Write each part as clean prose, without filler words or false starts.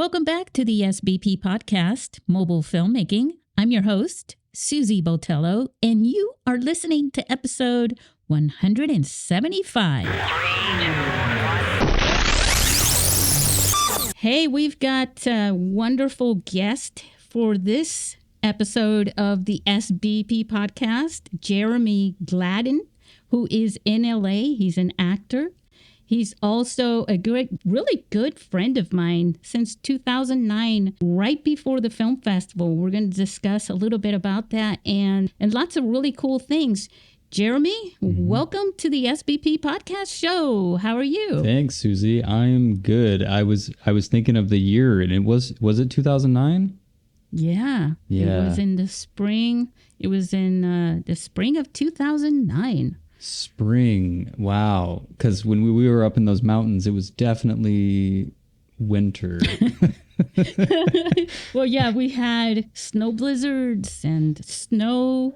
Welcome back to the SBP Podcast Mobile Filmmaking. I'm your host, Susie Botello, and you are listening to episode 175. Hey, we've got a wonderful guest for this episode of the SBP Podcast, Jeremy Gladen, who is in LA. He's an actor. He's also a really good friend of mine since 2009, right before the film festival. We're going to discuss a little bit about that and lots of really cool things. Jeremy, welcome to the SBP Podcast Show. How are you? Thanks, Susie. I'm good. I was thinking of the year, and it was it 2009? Yeah. It was in the spring. It was in the spring of 2009. Spring. Wow. Because when we were up in those mountains, it was definitely winter. Well, yeah, we had snow blizzards and snow,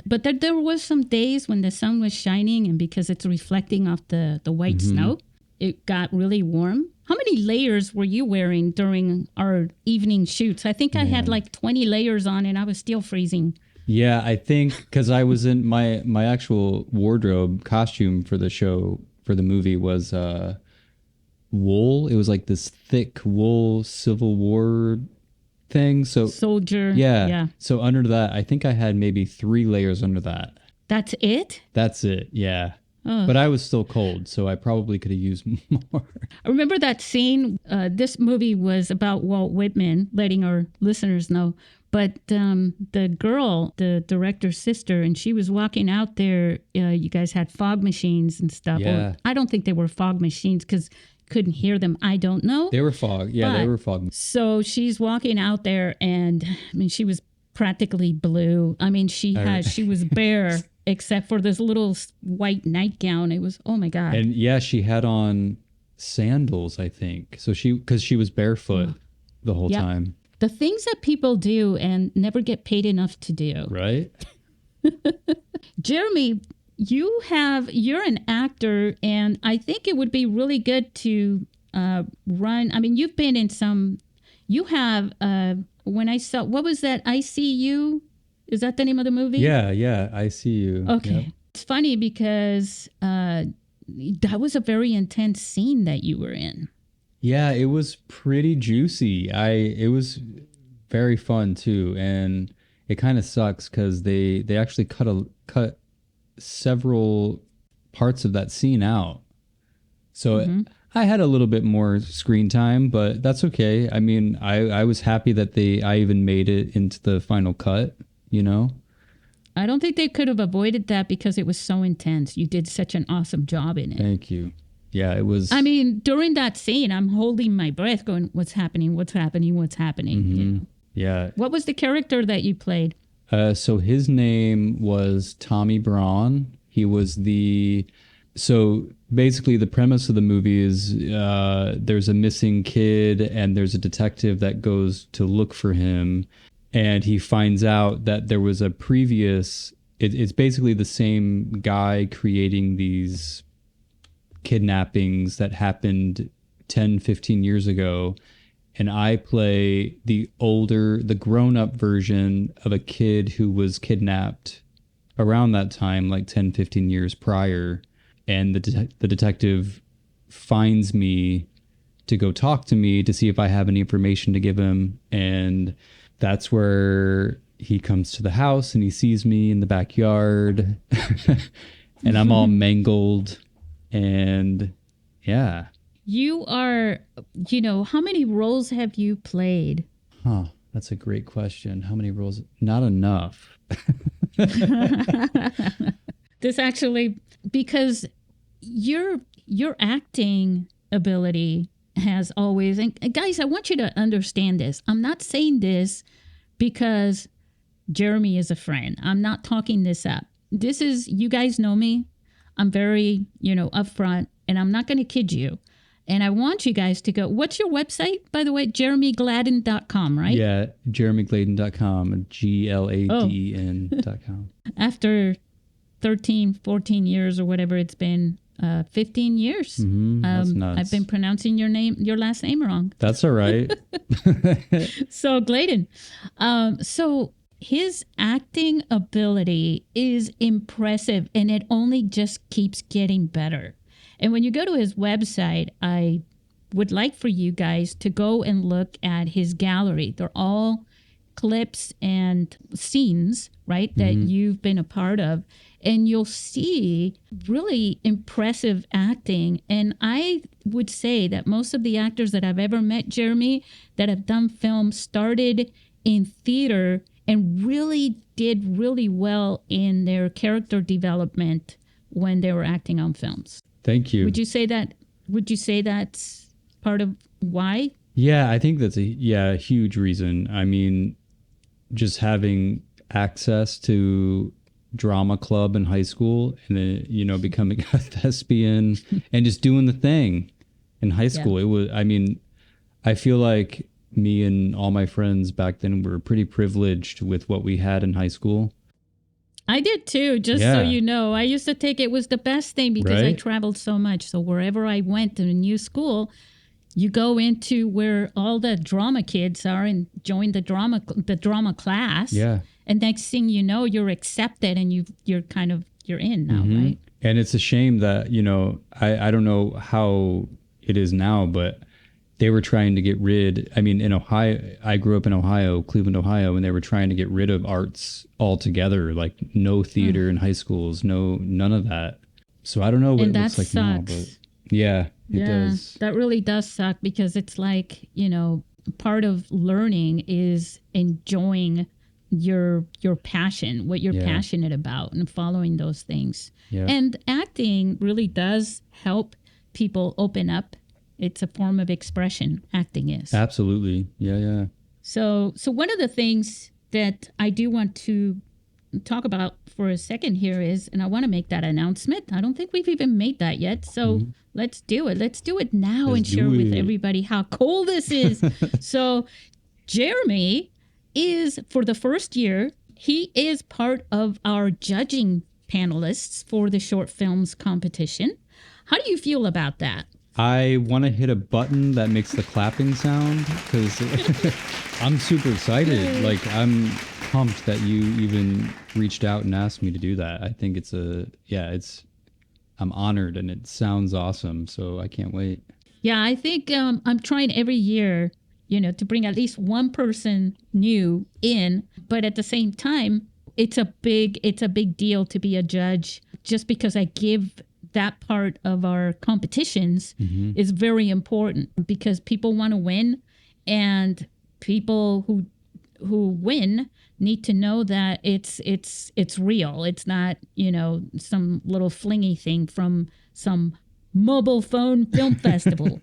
but there was some days when the sun was shining, and because it's reflecting off the white snow, it got really warm. How many layers were you wearing during our evening shoots? I think I had like 20 layers on, and I was still freezing. Yeah, I think because I was in my actual wardrobe costume for the show, for the movie, was wool. It was like this thick wool Civil War thing. So soldier. Yeah. So under that, I think I had maybe 3 layers under that. That's it? That's it. Yeah. But I was still cold, so I probably could have used more. I remember that scene. This movie was about Walt Whitman, letting our listeners know. But the girl, the director's sister, and she was walking out there. You guys had fog machines and stuff. Yeah. Or, I don't think they were fog machines because couldn't hear them. I don't know. They were fog. Yeah, they were fog. So she's walking out there, and I mean, she was practically blue. I mean, she was bare except for this little white nightgown. It was, oh my God. And yeah, she had on sandals, I think. So because she was barefoot the whole time. The things that people do and never get paid enough to do. Right? Jeremy, you're an actor, and I think it would be really good to run. I mean, you've been in you have, when I saw, what was that, I See You? Is that the name of the movie? Yeah, I See You. Okay. Yep. It's funny because that was a very intense scene that you were in. Yeah, it was pretty juicy. It was very fun too, and it kind of sucks because they actually cut several parts of that scene out. So I had a little bit more screen time, but that's okay. I mean, I was happy that I even made it into the final cut. You know. I don't think they could have avoided that because it was so intense. You did such an awesome job in it. Thank you. Yeah, it was. I mean, during that scene, I'm holding my breath going, what's happening? What's happening? What's happening? Mm-hmm. You know? Yeah. What was the character that you played? So his name was Tommy Braun. He was so basically the premise of the movie is there's a missing kid and there's a detective that goes to look for him. And he finds out that there was a previous, it's basically the same guy creating these kidnappings that happened 10, 15 years ago. And I play the grown-up version of a kid who was kidnapped around that time, like 10, 15 years prior. And the detective finds me to go talk to me to see if I have any information to give him. And that's where he comes to the house and he sees me in the backyard and I'm all mangled. And yeah. You are, how many roles have you played? That's a great question. How many roles? Not enough. This actually, because your acting ability has always, and guys, I want you to understand this. I'm not saying this because Jeremy is a friend. I'm not talking this up. This is, you guys know me. I'm very, upfront, and I'm not going to kid you. And I want you guys to go, what's your website, by the way? JeremyGladen.com, right? Yeah, JeremyGladen.com, GLADEN.com. After 13, 14 years or whatever it's been, 15 years. That's nuts. I've been pronouncing your last name wrong. That's all right. So Gladen, so his acting ability is impressive, and it only just keeps getting better. And when you go to his website, I would like for you guys to go and look at his gallery. They're all clips and scenes, right, that you've been a part of. And you'll see really impressive acting. And I would say that most of the actors that I've ever met, Jeremy, that have done film started in theater and really did really well in their character development when they were acting on films. Thank you. Would you say that's part of why? Yeah, I think that's a huge reason. I mean, just having access to drama club in high school and then, becoming a thespian and just doing the thing in high school. It was, I mean, I feel like me and all my friends back then were pretty privileged with what we had in high school. I did too, just so you know. I used to think it was the best thing because I traveled so much. So wherever I went to a new school, you go into where all the drama kids are and join the drama class. Yeah. And next thing you know, you're accepted and you're in now, right? And it's a shame that, I don't know how it is now, but they were trying to get rid, in Ohio, I grew up in Ohio, Cleveland, Ohio, and they were trying to get rid of arts altogether, like no theater in high schools, none of that. So I don't know what it looks like now, but yeah, it does. That really does suck because it's like, part of learning is enjoying your passion, what you're passionate about, and following those things. Yeah. And acting really does help people open up. It's a form of expression, acting is. Absolutely. Yeah. So one of the things that I do want to talk about for a second here is, and I want to make that announcement. I don't think we've even made that yet. So let's do it. Let's do it now and share with everybody how cool this is. So Jeremy is, for the first year, he is part of our judging panelists for the short films competition. How do you feel about that? I want to hit a button that makes the clapping sound because I'm super excited. Like, I'm pumped that you even reached out and asked me to do that. I think I'm honored and it sounds awesome. So I can't wait. Yeah, I think I'm trying every year, to bring at least one person new in. But at the same time, it's a big deal to be a judge just because I give that part of our competitions is very important because people want to win, and people who win need to know that it's real. It's not, some little flingy thing from some mobile phone film festival.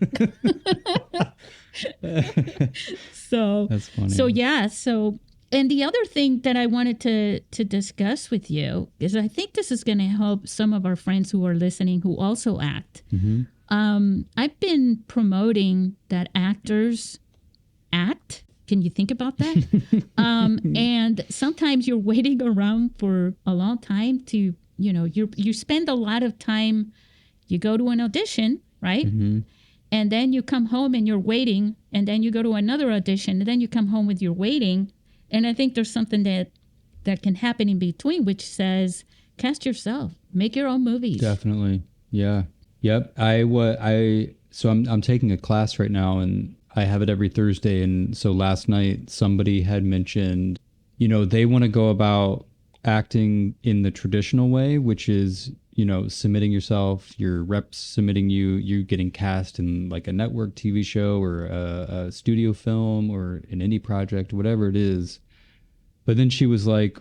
So that's funny. And the other thing that I wanted to discuss with you is I think this is going to help some of our friends who are listening who also act. I've been promoting that actors act. Can you think about that? And sometimes you're waiting around for a long time to, you spend a lot of time, you go to an audition, right? And then you come home and you're waiting, and then you go to another audition, and then you come home with your waiting. And I think there's something that can happen in between, which says, cast yourself, make your own movies. Definitely. Yeah. Yep. So I'm taking a class right now and I have it every Thursday. And so last night somebody had mentioned, they want to go about acting in the traditional way, which is, submitting yourself, your reps submitting you getting cast in like a network TV show or a studio film or an indie project, whatever it is. But then she was like,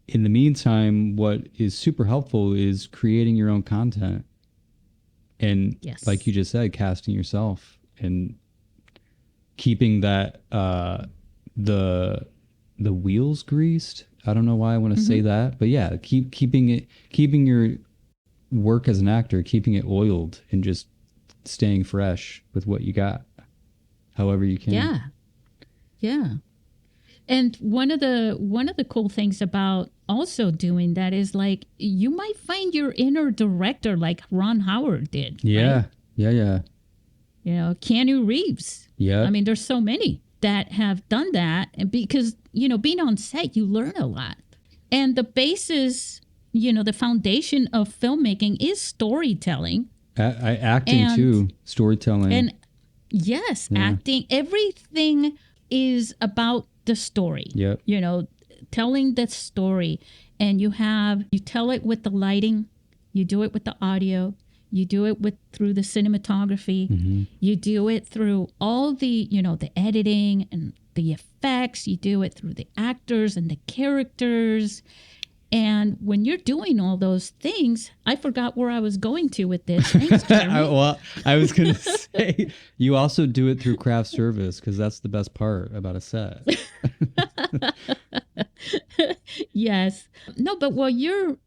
in the meantime, what is super helpful is creating your own content. And like you just said, casting yourself and keeping that, the wheels greased. I don't know why I want to say that, but yeah, keeping your work as an actor, keeping it oiled and just staying fresh with what you got, however you can. Yeah. And one of the cool things about also doing that is like you might find your inner director like Ron Howard did. Yeah. Right? Yeah. You know, Keanu Reeves. Yeah. I mean, there's so many that have done that. And because, you know, being on set, you learn a lot. And the basis, you know, the foundation of filmmaking is storytelling. Acting too, storytelling. And yes, acting. Everything is about the story. Yep. You know, telling the story. And you tell it with the lighting, you do it with the audio, you do it through the cinematography, you do it through all the, you know, the editing and the effects, you do it through the actors and the characters. And when you're doing all those things, I forgot where I was going to with this. Thanks, Jeremy. Well, I was going to say, you also do it through craft service because that's the best part about a set. Yes. No, but while you're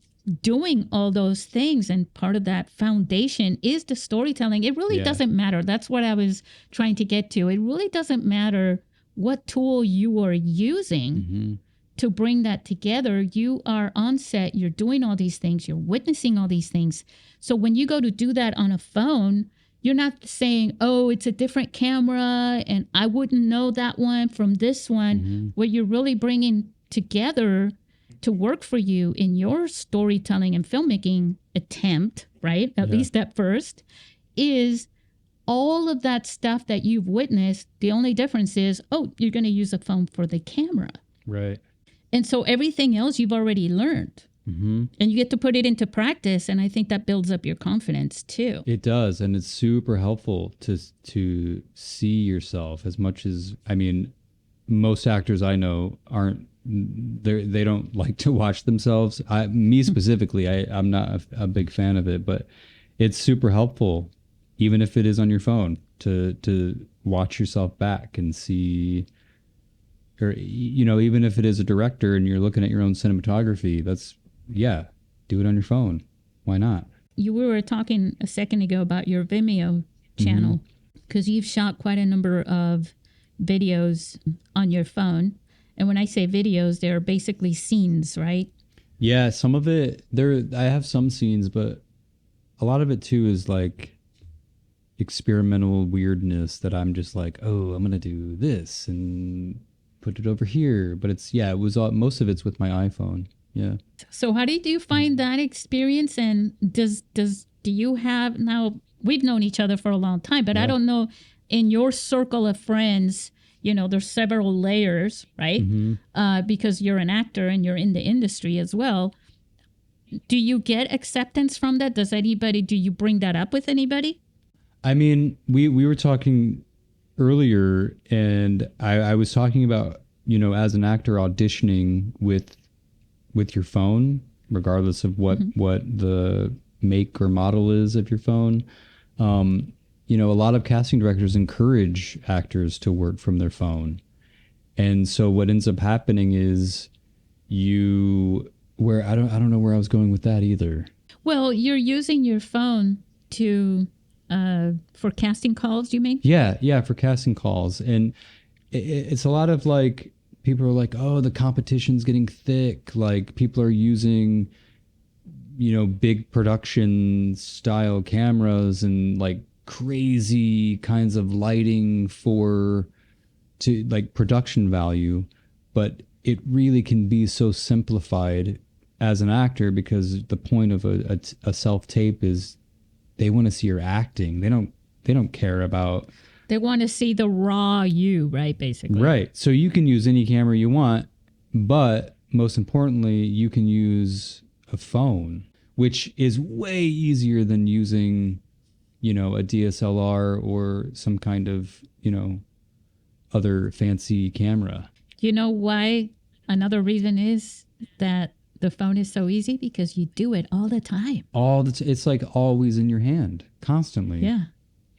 doing all those things and part of that foundation is the storytelling, it really doesn't matter. That's what I was trying to get to. It really doesn't matter what tool you are using to bring that together. You are on set, you're doing all these things, you're witnessing all these things. So when you go to do that on a phone, you're not saying, oh, it's a different camera and I wouldn't know that one from this one. What you're really bringing together to work for you in your storytelling and filmmaking attempt, right? At least at first, is all of that stuff that you've witnessed. The only difference is, oh, you're going to use a phone for the camera. Right. And so everything else you've already learned. And you get to put it into practice. And I think that builds up your confidence too. It does. And it's super helpful to see yourself as much as, I mean, most actors I know they don't like to watch themselves. Me specifically, I'm not a big fan of it, but it's super helpful, even if it is on your phone, to watch yourself back and see, or, you know, even if it is a director and you're looking at your own cinematography, do it on your phone. Why not? We were talking a second ago about your Vimeo channel, because you've shot quite a number of videos on your phone. And when I say videos, they're basically scenes, right? Yeah, some of it, I have some scenes, but a lot of it too is like experimental weirdness that I'm just like, oh, I'm going to do this and put it over here. But most of it's with my iPhone. Yeah. So how did you find that experience? And do you have, now we've known each other for a long time, but I don't know, in your circle of friends, you know, there's several layers, right? Because you're an actor and you're in the industry as well. Do you get acceptance from that? Do you bring that up with anybody? I mean, we were talking earlier and I was talking about, you know, as an actor auditioning with your phone, regardless of what the make or model is of your phone. You know, a lot of casting directors encourage actors to work from their phone. And so what ends up happening is I don't know where I was going with that either. Well, you're using your phone for casting calls, you mean? Yeah, for casting calls. And it's a lot of like, people are like, oh, the competition's getting thick. Like people are using, you know, big production style cameras and like crazy kinds of lighting to like production value. But it really can be so simplified as an actor, because the point of a self-tape is they want to see your acting. They don't care about... They want to see the raw you, right, basically. Right. So you can use any camera you want, but most importantly, you can use a phone, which is way easier than using, you know, a DSLR or some kind of, you know, other fancy camera. You know why? Another reason is that the phone is so easy, because you do it all the time. It's like always in your hand, constantly. Yeah.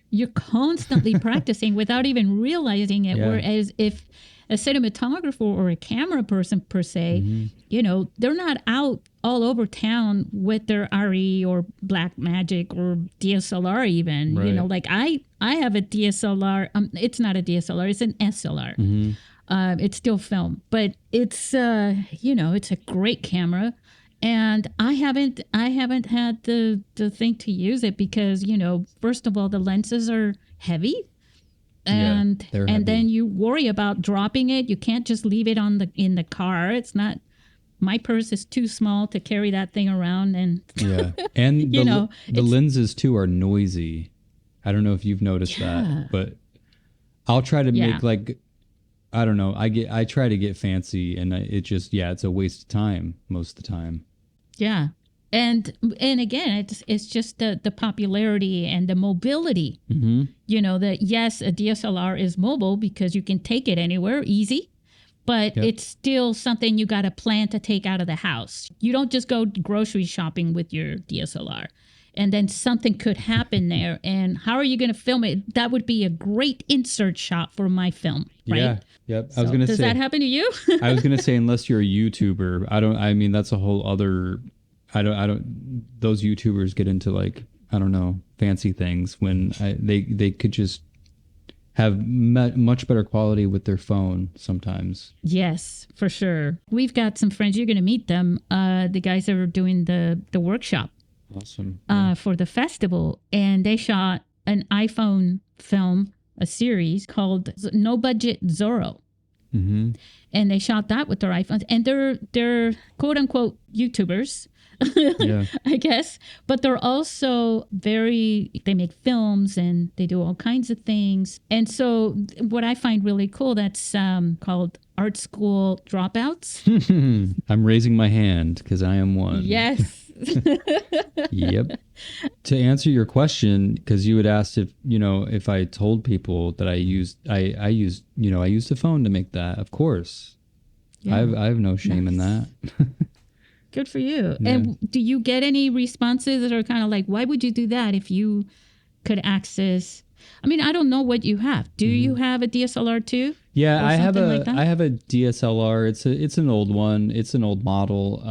You're constantly practicing without even realizing it. Yeah. Whereas if a cinematographer or a camera person per se, you know, they're not out all over town with their RE or Blackmagic or DSLR even. Right. You know, like I have a DSLR. It's not a DSLR. It's an SLR. It's still film, but it's it's a great camera, and I haven't had the thing to use it because first of all the lenses are heavy, and they're and heavy. then you worry about dropping it. You can't just leave it in the car. It's not. My purse is too small to carry that thing around, and and the lenses too are noisy. I don't know if you've noticed that, but I'll try to make I don't know. I try to get fancy, and it's a waste of time most of the time. Yeah, and again, it's just the popularity and the mobility. Mm-hmm. That yes, a DSLR is mobile because you can take it anywhere easy. But it's still something you got to plan to take out of the house. You don't just go grocery shopping with your DSLR. And then something could happen there. And how are you going to film it? That would be a great insert shot for my film, right? Yeah. Yep. So, does that happen to you? I was going to say, unless you're a YouTuber, that's a whole other, those YouTubers get into fancy things when they could just have much better quality with their phone sometimes. Yes, for sure. We've got some friends. You're going to meet them. The guys that are doing the workshop. Awesome. For the festival. And they shot an iPhone film, a series called No Budget Zorro. Mm-hmm. And they shot that with their iPhones. And they're quote unquote YouTubers. I guess, but they're also they make films and they do all kinds of things. And so what I find really cool, that's called Art School Dropouts. I'm raising my hand because I am one. Yes. Yep. To answer your question, because you had asked if I told people that I used a phone to make that. Of course. I have no shame in that. Good for you. Yeah. And do you get any responses that are kind of like, why would you do that if you could access? I mean, I don't know what you have. Do you have a DSLR too? Yeah, I have a DSLR. It's an old one. It's an old model.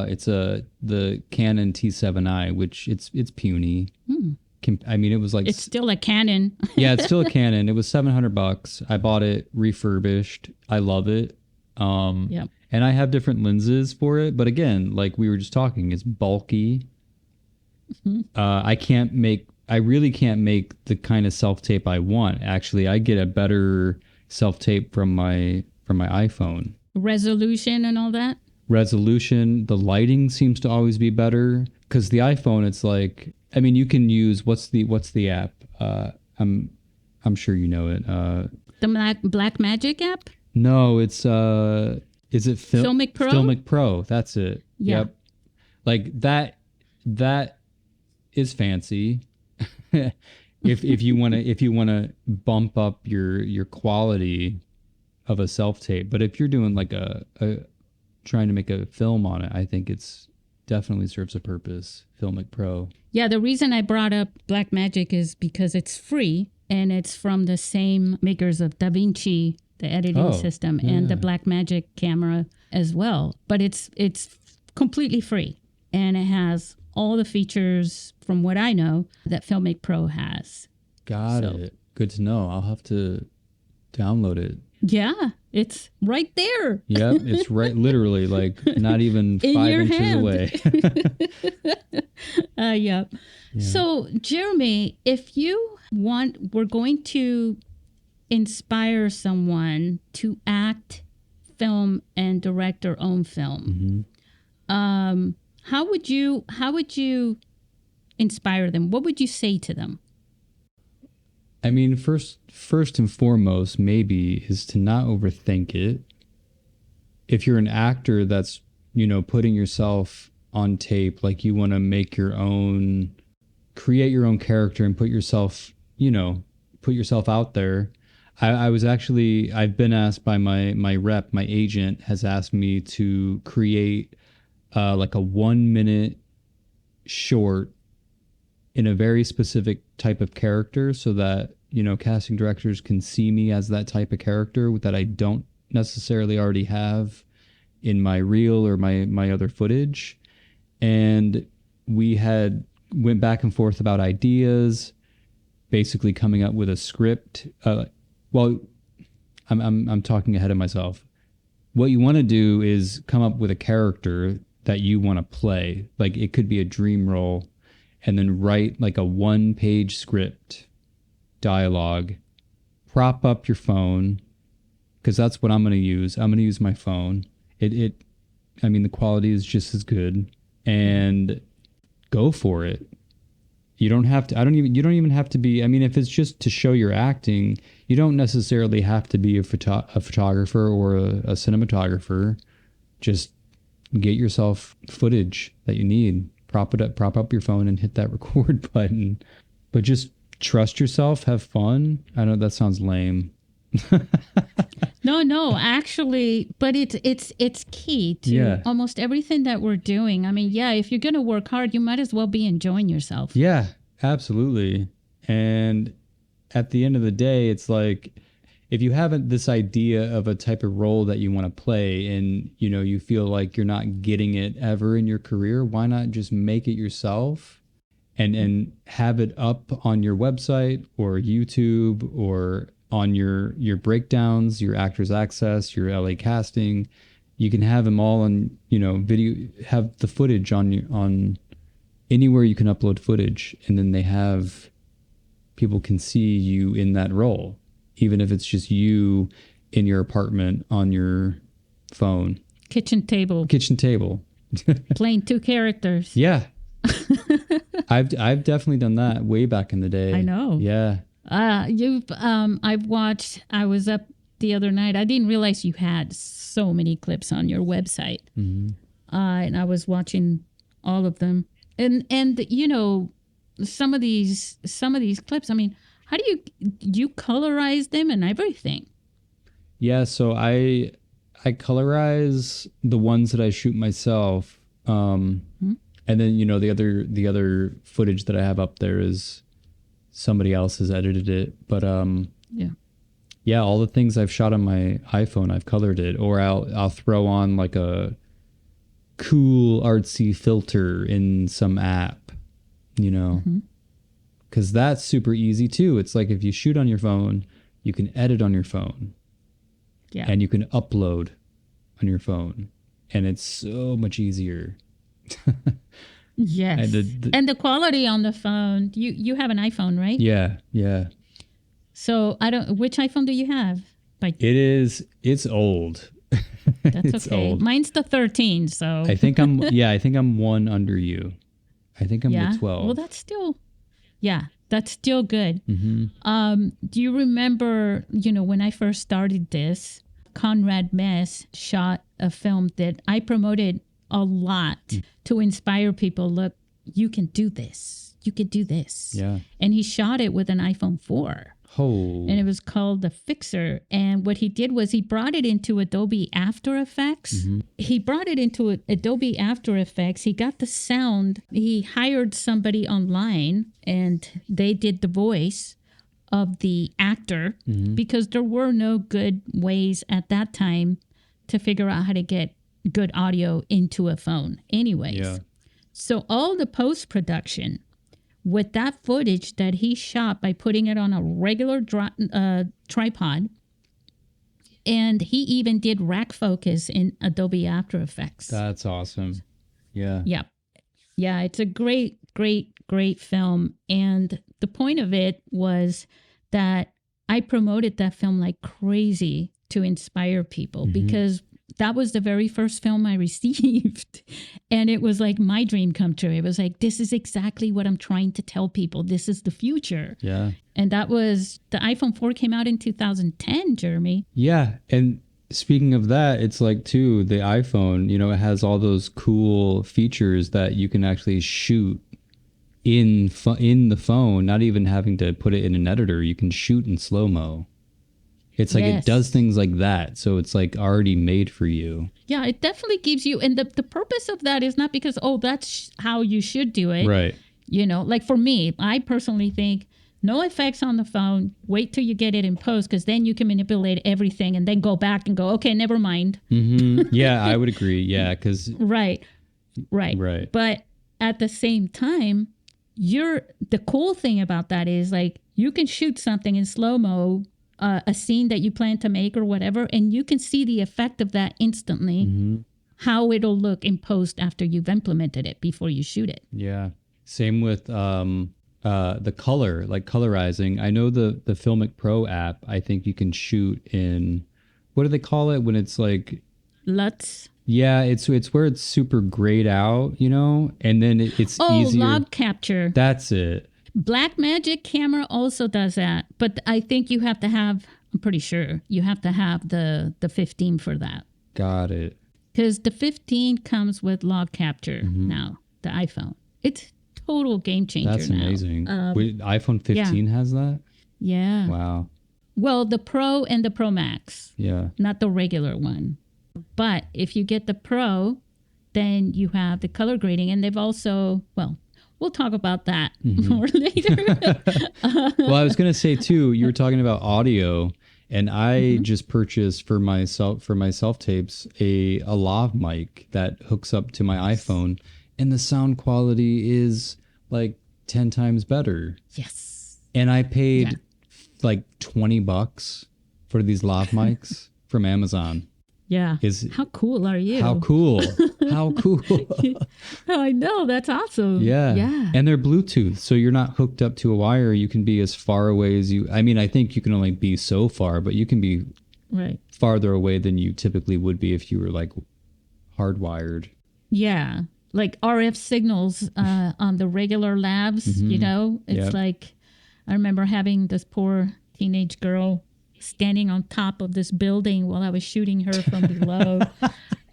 It's the Canon T7i, which it's puny. It was like it's still a Canon. Yeah, it's still a Canon. It was $700. I bought it refurbished. I love it. Yep. And I have different lenses for it, but again, like we were just talking, it's bulky. Mm-hmm. I really can't make the kind of self-tape I want. Actually, I get a better self-tape from my iPhone. Resolution and all that? Resolution, the lighting seems to always be better because the iPhone, it's like, you can use what's the app? I'm sure you know it. The Black Magic app? No, it's is it Filmic Pro? Filmic Pro, that's it. Yeah. Yep. Like that is fancy. if you want to bump up your quality of a self-tape, but if you're doing like a trying to make a film on it, I think it's definitely serves a purpose. Filmic Pro. Yeah, the reason I brought up Blackmagic is because it's free and it's from the same makers of DaVinci, the editing system, and the Blackmagic camera as well. But it's completely free, and it has all the features, from what I know, that Filmic Pro has. Got it. Good to know. I'll have to download it. Yeah, it's right there. Yep, it's right, literally, like not even 5 inches hand. away. Yep. Yeah. So, Jeremy, if you we're going to inspire someone to act, film, and direct their own film. Mm-hmm. How would you inspire them? What would you say to them? I mean, first and foremost, maybe is to not overthink it. If you're an actor that's, putting yourself on tape, like you want to make create your own character and put yourself out there. I've been asked by my rep, my agent has asked me to create like a 1-minute short in a very specific type of character so that, casting directors can see me as that type of character that I don't necessarily already have in my reel or my other footage. And we went back and forth about ideas, basically coming up with a script. Well, I'm talking ahead of myself. What you want to do is come up with a character that you want to play. Like it could be a dream role, and then write like a 1-page script, dialogue, prop up your phone, because that's what I'm going to use. I'm going to use my phone. I mean, the quality is just as good, and go for it. You don't have to, you don't even have to be, I mean, if it's just to show your acting, you don't necessarily have to be a photographer or a cinematographer. Just get yourself footage that you need. Prop up your phone and hit that record button. But just trust yourself, have fun. I know that sounds lame. No, actually, but it's key to almost everything that we're doing. I mean, yeah, if you're going to work hard, you might as well be enjoying yourself. Yeah, absolutely. And at the end of the day, it's like, if you haven't this idea of a type of role that you want to play, and you feel like you're not getting it ever in your career, why not just make it yourself and have it up on your website or YouTube or on your breakdowns, your Actors Access, your LA Casting. You can have them all on video, have the footage on anywhere you can upload footage, and then people can see you in that role, even if it's just you in your apartment on your phone. Kitchen table. Playing 2 characters. Yeah. I've definitely done that way back in the day. I know. Yeah. I was up the other night. I didn't realize you had so many clips on your website. Mm-hmm. And I was watching all of them. And some of these clips, I mean, how do you colorize them and everything? Yeah, so I colorize the ones that I shoot myself. And then the other footage that I have up there is somebody else has edited it. But yeah, all the things I've shot on my iPhone, I've colored it, or I'll throw on like a cool artsy filter in some app, because that's super easy too. It's like if you shoot on your phone, you can edit on your phone, and you can upload on your phone, and it's so much easier. Yes. And the quality on the phone, you have an iPhone, right? Yeah. So which iPhone do you have? It's old. That's it's okay. Old. Mine's the 13, so. I think I'm one under you. I think I'm the 12. Well, that's still good. Mm-hmm. Do you remember, when I first started this, Conrad Mess shot a film that I promoted a lot to inspire people. Look, you can do this. You can do this. Yeah. And he shot it with an iPhone 4. Oh. And it was called The Fixer. And what he did was he brought it into Adobe After Effects. Mm-hmm. He brought it into Adobe After Effects. He got the sound. He hired somebody online and they did the voice of the actor, because there were no good ways at that time to figure out how to get good audio into a phone anyways. Yeah. So all the post-production with that footage that he shot by putting it on a regular tripod, and he even did rack focus in Adobe After Effects. That's awesome. Yeah. Yeah, it's a great film. And the point of it was that I promoted that film like crazy to inspire people, because that was the very first film I received. And it was like my dream come true. It was like, this is exactly what I'm trying to tell people. This is the future. Yeah. And that was, the iPhone 4 came out in 2010, Jeremy. Yeah. And speaking of that, it's like too, the iPhone, it has all those cool features that you can actually shoot in the phone, not even having to put it in an editor. You can shoot in slow-mo. It's like it does things like that. So it's like already made for you. Yeah, it definitely gives you. And the purpose of that is not because, that's how you should do it. Right. Like for me, I personally think no effects on the phone. Wait till you get it in post, because then you can manipulate everything and then go back and go, okay, never mind. Mm-hmm. Yeah, I would agree. Yeah, because. Right. But at the same time, the cool thing about that is like you can shoot something in slow-mo a scene that you plan to make or whatever, and you can see the effect of that instantly, how it'll look in post after you've implemented it before you shoot it. Yeah. Same with the color, like colorizing. I know the Filmic Pro app, I think you can shoot in, what do they call it when it's like LUTs? Yeah, it's where it's super grayed out, you know, and then it's easier. Log capture. That's it. Blackmagic camera also does that, but I think you have to have, I'm pretty sure, you have to have the 15 for that. Got it. Because the 15 comes with log capture now, the iPhone. It's total game changer. That's now. amazing. Wait, iPhone 15 has that? Yeah. Wow. Well, the Pro and the Pro Max. Yeah. Not the regular one. But if you get the Pro, then you have the color grading. And they've also, well, we'll talk about that more later. Well, I was going to say, too, you were talking about audio. And I just purchased for my self-tapes a lav mic that hooks up to my iPhone. And the sound quality is like 10 times better. Yes. And I paid like $20 for these lav mics from Amazon. Yeah. How cool are you? How cool. How cool. I know. That's awesome. Yeah. Yeah. And they're Bluetooth. So you're not hooked up to a wire. You can be as far away as you. I mean, I think you can only be so far, but you can be farther away than you typically would be if you were like hardwired. Yeah. Like RF signals on the regular labs, you know? It's like, I remember having this poor teenage girl standing on top of this building while I was shooting her from below.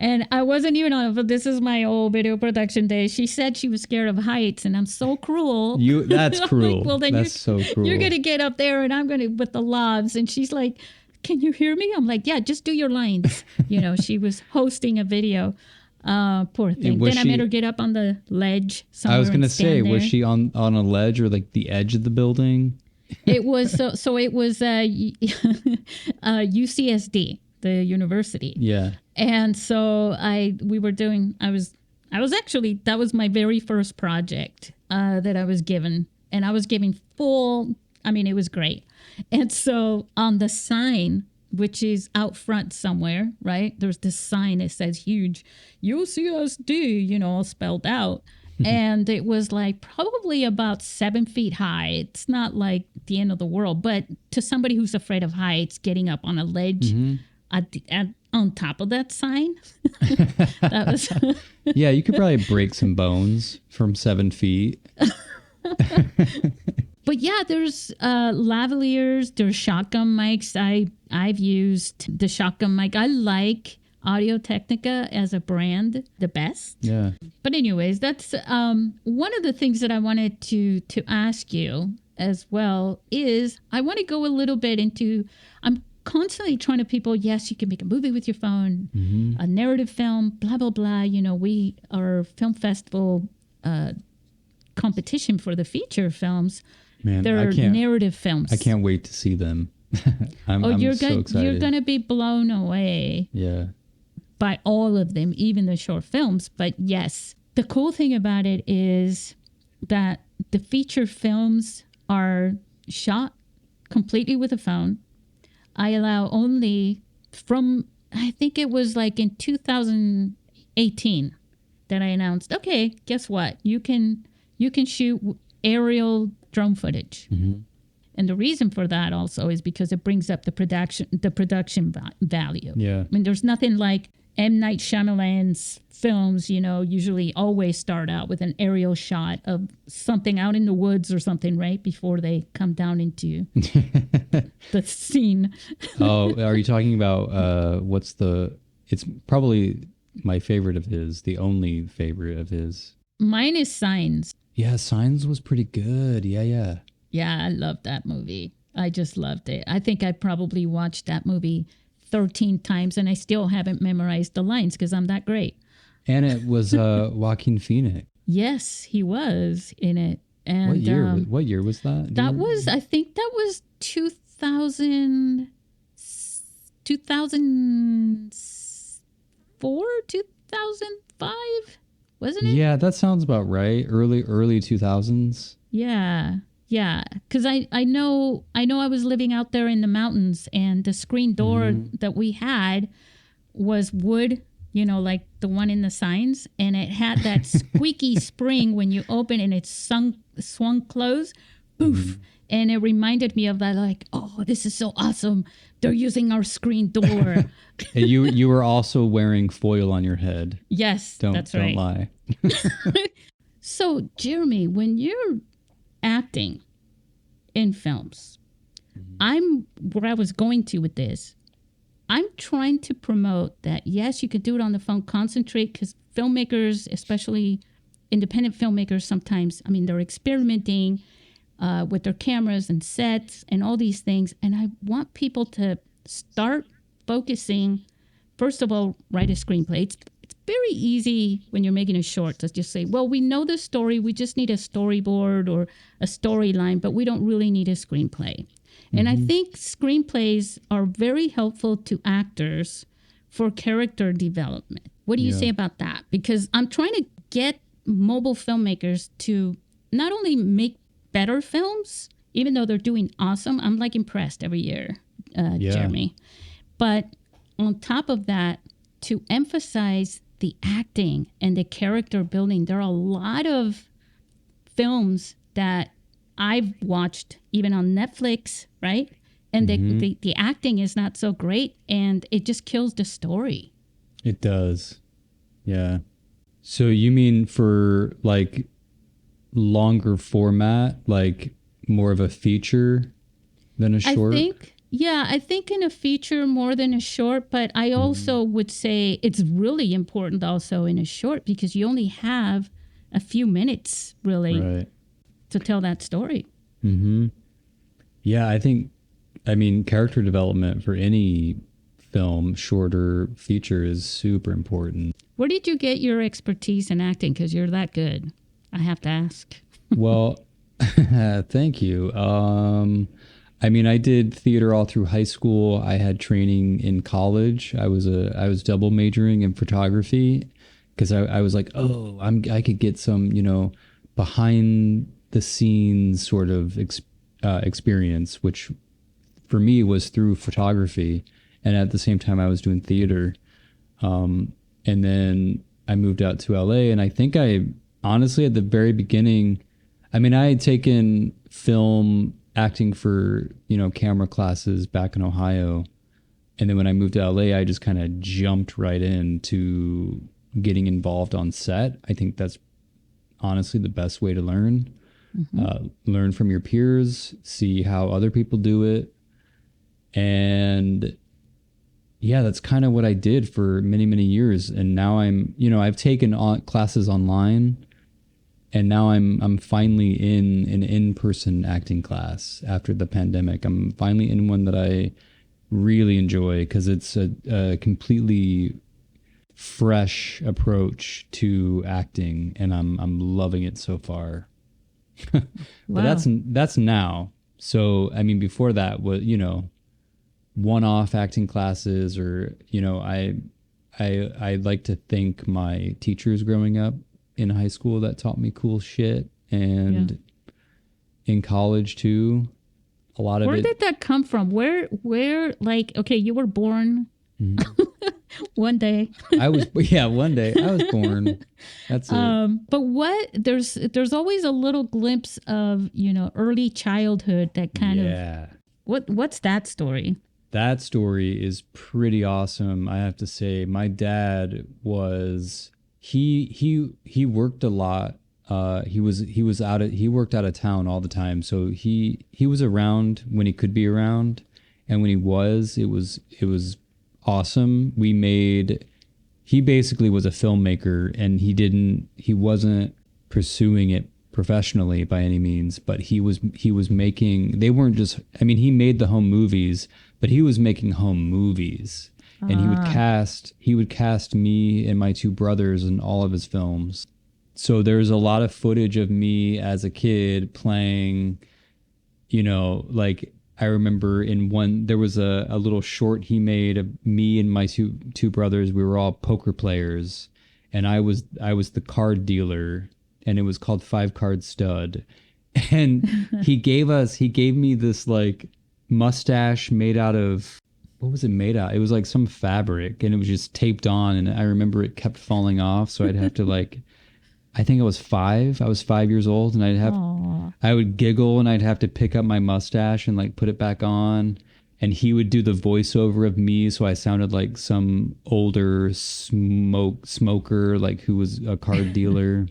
And I wasn't even on it, but this is my old video production day. She said she was scared of heights, and I'm so cruel. That's cruel. Like, well, then that's so cruel. You're going to get up there, and I'm going to, with the lavs. And she's like, can you hear me? I'm like, yeah, just do your lines. You know, she was hosting a video. Poor thing. Then I made her get up on the ledge somewhere. I was going to say, there. Was she on a ledge or like the edge of the building? It was so it was UCSD, the university. Yeah. And so I was actually, that was my very first project that I was given, and I was giving full, I mean, it was great. And so on the sign, which is out front somewhere, right? There's this sign that says huge UCSD, you know, all spelled out. And it was like probably about 7 feet high. It's not like the end of the world, but to somebody who's afraid of heights, getting up on a ledge on top of that sign, that was. Yeah, you could probably break some bones from 7 feet. But yeah, there's lavaliers, there's shotgun mics. I've used the shotgun mic. I like Audio-Technica as a brand the best. Yeah. But anyways, that's one of the things that I wanted to ask you as well is I want to go a little bit into, I'm constantly trying to people, yes, you can make a movie with your phone, a narrative film, blah, blah, blah. You know, we are film festival competition for the feature films. Man, they're narrative films. I can't wait to see them. I'm so excited. You're going to be blown away. Yeah. By all of them, even the short films. But yes, the cool thing about it is that the feature films are shot completely with a phone. I allow only from, I think it was like in 2018 that I announced, okay, guess what? You can shoot aerial drone footage. And the reason for that also is because it brings up the production value. Yeah. I mean, there's nothing like M. Night Shyamalan's films, you know, usually always start out with an aerial shot of something out in the woods or something, right? Before they come down into the scene. Oh, are you talking about it's probably my favorite of his, the only favorite of his. Mine is Signs. Yeah, Signs was pretty good. Yeah. Yeah, I loved that movie. I just loved it. I think I probably watched that movie 13 times and I still haven't memorized the lines because I'm that great. And it was Joaquin Phoenix. Yes, he was in it. And what year was that? I think that was 2004, 2005, wasn't it? Yeah, that sounds about right. Early 2000s. Yeah. Yeah, because I know I was living out there in the mountains, and the screen door that we had was wood, like the one in the signs, and it had that squeaky spring when you open and it swung closed, poof, and it reminded me of that, like, oh, this is so awesome. They're using our screen door. And you were also wearing foil on your head. Yes, that's right. Don't lie. So, Jeremy, when you're acting in films, where I was going to with this, I'm trying to promote that, yes, you could do it on the phone, concentrate, because filmmakers, especially independent filmmakers, sometimes, they're experimenting with their cameras and sets and all these things. And I want people to start focusing, first of all, write a screenplay. It's very easy when you're making a short to just say, well, we know the story. We just need a storyboard or a storyline, but we don't really need a screenplay. And I think screenplays are very helpful to actors for character development. What do you say about that? Because I'm trying to get mobile filmmakers to not only make better films, even though they're doing awesome. I'm like impressed every year, Jeremy. But on top of that, to emphasize the acting and the character building, there are a lot of films that I've watched even on Netflix, right? And the acting is not so great, and it just kills the story. It does. Yeah. So you mean for like longer format, like more of a feature than a short? I think in a feature more than a short, but I also would say it's really important also in a short, because you only have a few minutes really to tell that story. Yeah, character development for any film, short or feature, is super important. Where did you get your expertise in acting? Because you're that good. I have to ask. Well, thank you. I did theater all through high school. I had training in college. I was double majoring in photography, because I was like, I could get some, behind the scenes sort of experience, which for me was through photography. And at the same time I was doing theater. And then I moved out to LA, and I think honestly, at the very beginning, I had taken film acting for, camera classes back in Ohio. And then when I moved to LA, I just kind of jumped right into getting involved on set. I think that's honestly the best way to learn. Learn from your peers, see how other people do it. And yeah, that's kind of what I did for many, many years. And now I've taken classes online, and now I'm finally in an in-person acting class after the pandemic. I'm finally in one that I really enjoy, because it's a completely fresh approach to acting, and I'm loving it so far. But that's now. So before that was one-off acting classes, or I like to thank my teachers growing up in high school that taught me cool shit, and in college too. A lot of it. Where did that come from? Where like, okay, you were born one day. One day I was born. That's it. But there's always a little glimpse of, early childhood that kind of, what's that story? That story is pretty awesome. I have to say, my dad was, he worked a lot. He worked out of town all the time. So he was around when he could be around. And when he was, it was awesome. He basically was a filmmaker, and he wasn't pursuing it professionally by any means, but he was making, they weren't just, he made the home movies, but he was making home movies. And he would cast me and my two brothers in all of his films. So there's a lot of footage of me as a kid playing, like I remember there was a little short he made of me and my two brothers. We were all poker players, and I was the card dealer, and it was called 5 Card Stud. And he gave me this like mustache made out of, what was it made out? It was like some fabric, and it was just taped on. And I remember it kept falling off. So I'd have to like, I think I was 5 years old, and Aw. I would giggle, and I'd have to pick up my mustache and like put it back on. And he would do the voiceover of me, so I sounded like some older smoker, like who was a card dealer.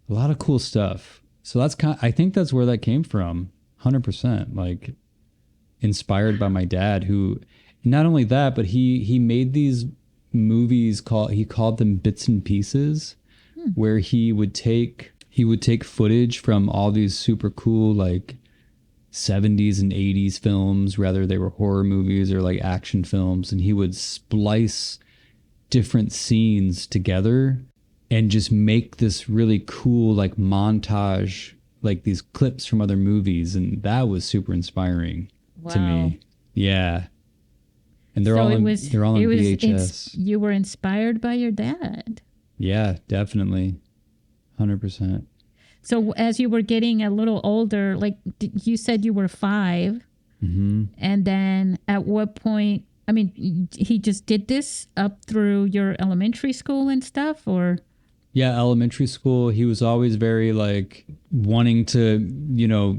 A lot of cool stuff. So I think that's where that came from, 100%. Like inspired by my dad, who, not only that, but he made these movies he called them bits and pieces, where he would take footage from all these super cool like 70s and 80s films, whether they were horror movies or like action films, and he would splice different scenes together and just make this really cool like montage, like these clips from other movies, and that was super inspiring to me. Yeah. And they're all on VHS. You were inspired by your dad. Yeah, definitely. 100%. So as you were getting a little older, like you said you were 5, and then at what point, I mean, he just did this up through your elementary school and stuff, or? Yeah, elementary school. He was always very like wanting to,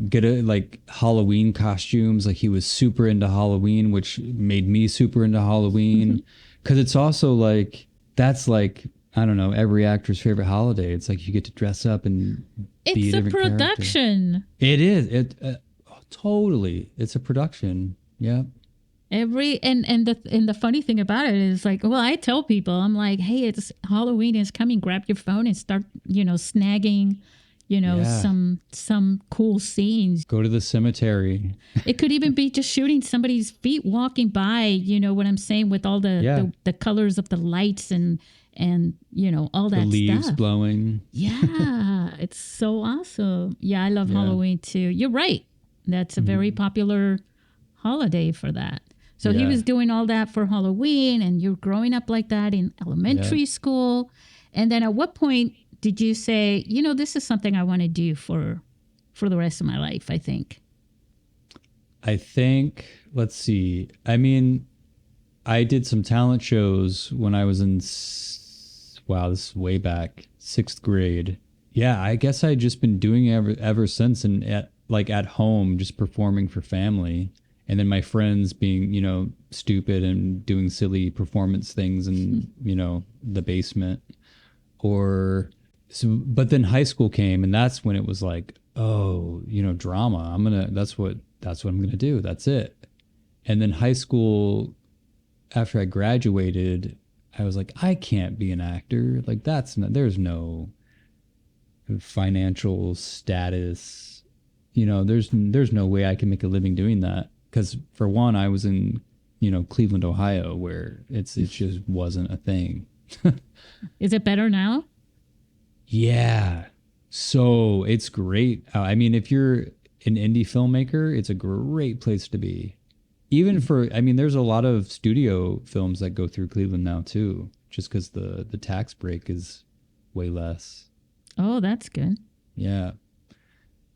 get like Halloween costumes. Like he was super into Halloween, which made me super into Halloween. Because it's also like, that's like, I don't know, every actor's favorite holiday. It's like you get to dress up and be a different production. Character. It is. Totally. It's a production. Yeah. And the funny thing about it is like, well, I tell people, I'm like, hey, it's Halloween is coming. Grab your phone and start, snagging, some cool scenes. Go to the cemetery. It could even be just shooting somebody's feet walking by. You know what I'm saying, with all the colors of the lights and all that stuff. The leaves blowing. Yeah, it's so awesome. Yeah, I love Halloween too. You're right. That's a very popular holiday for that. So he was doing all that for Halloween, and you're growing up like that in elementary school. And then at what point did you say, this is something I want to do for the rest of my life, I think? Let's see. I mean, I did some talent shows when I was in, this is way back, 6th grade. Yeah, I guess I'd just been doing it ever since, and at home, just performing for family. And then my friends being, stupid and doing silly performance things in, the basement. But then high school came, and that's when it was like, oh, drama. That's what I'm going to do. That's it. And then high school, after I graduated, I was like, I can't be an actor. Like there's no financial status. There's no way I can make a living doing that. Because for one, I was in, Cleveland, Ohio, where it just wasn't a thing. Is it better now? Yeah. So it's great. I mean, if you're an indie filmmaker, it's a great place to be. Even there's a lot of studio films that go through Cleveland now too, just because the tax break is way less. Oh, that's good. Yeah.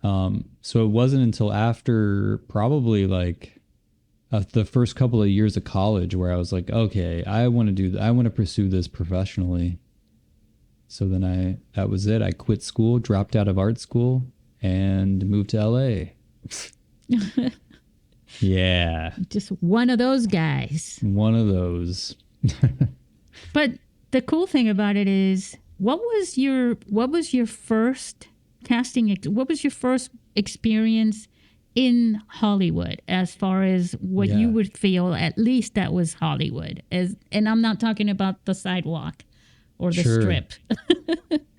So it wasn't until after probably like the first couple of years of college where I was like, okay, I want to pursue this professionally. So then that was it. I quit school, dropped out of art school, and moved to LA. Yeah. Just one of those guys. One of those. But the cool thing about it is, what was your first casting? What was your first experience in Hollywood, as far as what you would feel at least that was Hollywood? And I'm not talking about the sidewalk or the strip.